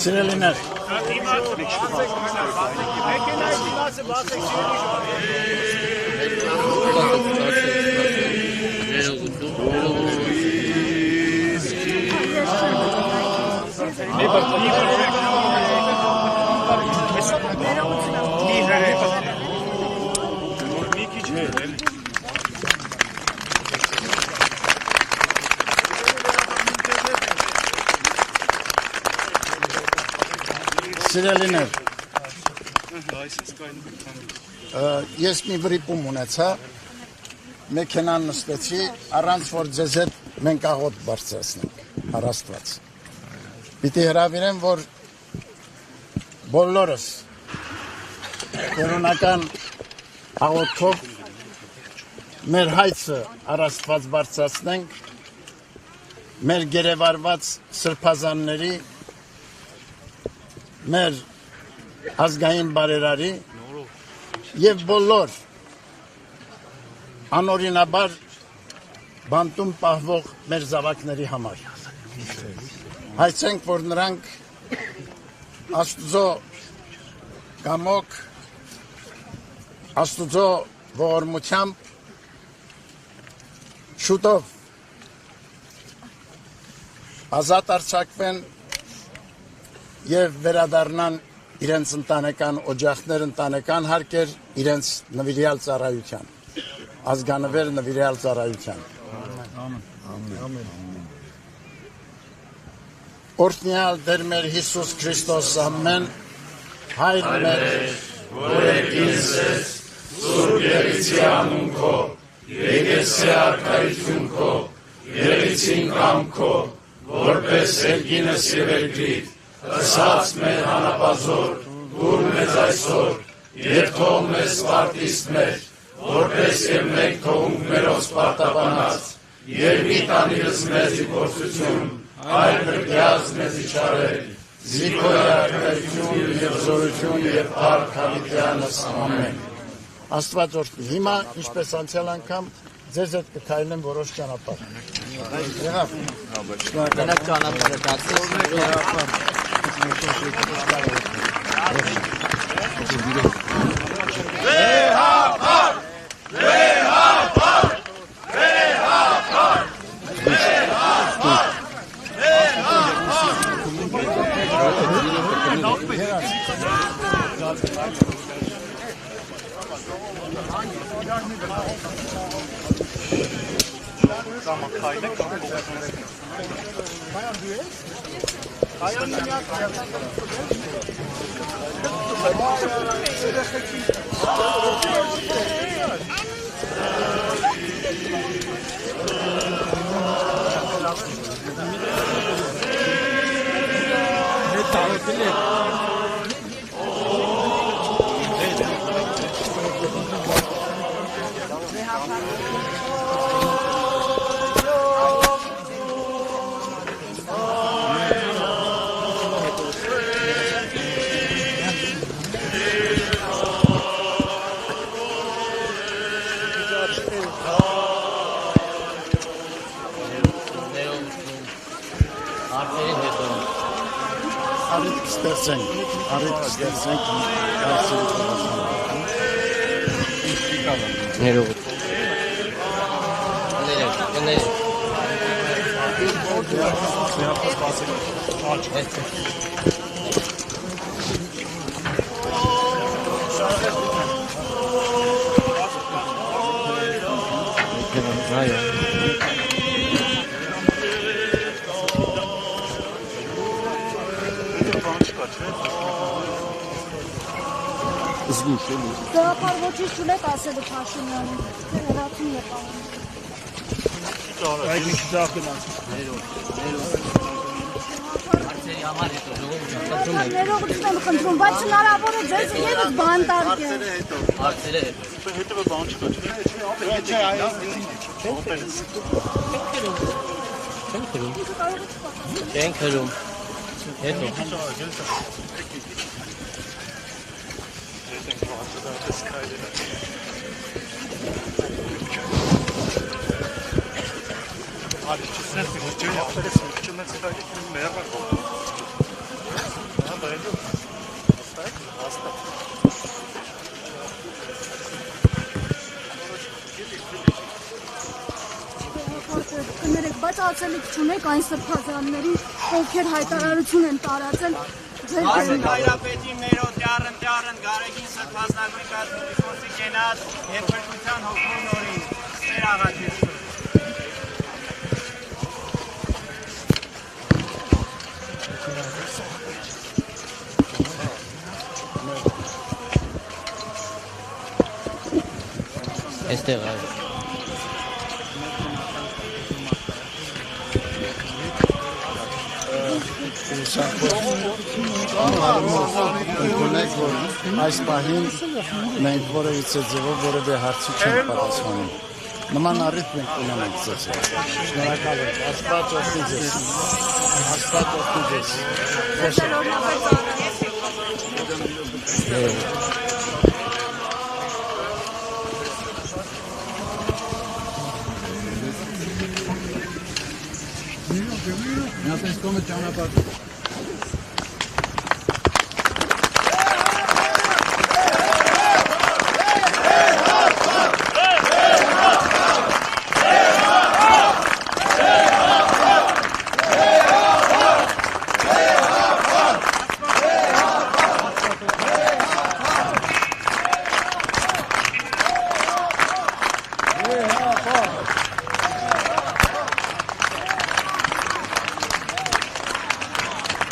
Sireliler. Սիրելիներ, ես մի վրիպում ունեցա, մեքենան նստեցի, առանց որ ձեզ հետ մենք աղոտ բարձրացնենք, հարաստված։ Պիտի հրավիրեմ, որ բոլորս կորոնական աղոթով մեր հայցը առաստված բարձրացնենք, մեր գերեվարված սրբազանների մեր ազգային բարերարի և բոլոր անօրինաբար բանտում պահվող մեր զավակների համար։ Հայցենք, որ նրանք Աստուծո կամոք, Աստուծո ողորմությամբ շուտով ազատ արձակվեն և վերադառնան իրենց ընտանեկան օջախներ, ընտանեկան հարկեր, իրենց նվիրյալ ծառայության, ազգանվեր նվիրյալ ծառայության։ Օրհնյալ Տեր մեր Հիսուս Քրիստոս ամեն, Հայր մեր, որ եկիր ես, Սուրբ Եղիցի անուն քո, եկեցի արքայություն քո, եղիցին կամ քո, որպես երկինս և երկրիդ, Ասաց մեր հանապազոր, դուր մեզ այսօր, և թող մեզ պարտիստ մեր, որպես և մենք թողունք մերոց պարտաբանած, և մի տանիրս մեզի գործություն, այլ գրկյաց մեզի չարել, զիքոյ արքայություն և զորություն և փառք հավիտյանս ամեն։ Աստված օրհնի։ Հիմա, ինչպես անցյալ անգամ, ձեզ հետ կքայլեմ որոշ ճանապարհ։ Եղավ։ Շնորհակալ ճանապարհը դարձել։ Գաղափար ոչինչ չունեք ասելու Փաշինյանին, հրացում եղավ։ Այդ ինչ դախ գնաց։ հարցերի համար հետո ժողովուրդ խնդրում եմ Ներողություն եմ խնդրում, բայց հնարավոր է ձեզ եւս բանտարկել։ հարցերը հետո բան չկա, չեն քրում հետո Կներեք, բայց ացելիք չունեք այն սրբազաններին, ովքեր հայտարարություն են տարածել ձեր դեմ։ Հայրապետի մերոդյարն գարեգին սրբազանների կազմակերպությունի կենաց եւ փրկության հոգու նորին ծեր աղաչեցու։ այստեղ այ Ունեք, որ այս պահին մենք որևիցե ձևով որևէ հարցի չենք պատասխանում։ Նման առիթ մենք ունենանք ձեզ։ Շնորհակալ ենք։ Աստված օգնի ձեզ։ Աստված օգնի ձեզ։ Նա տեսնում է ճանապարհ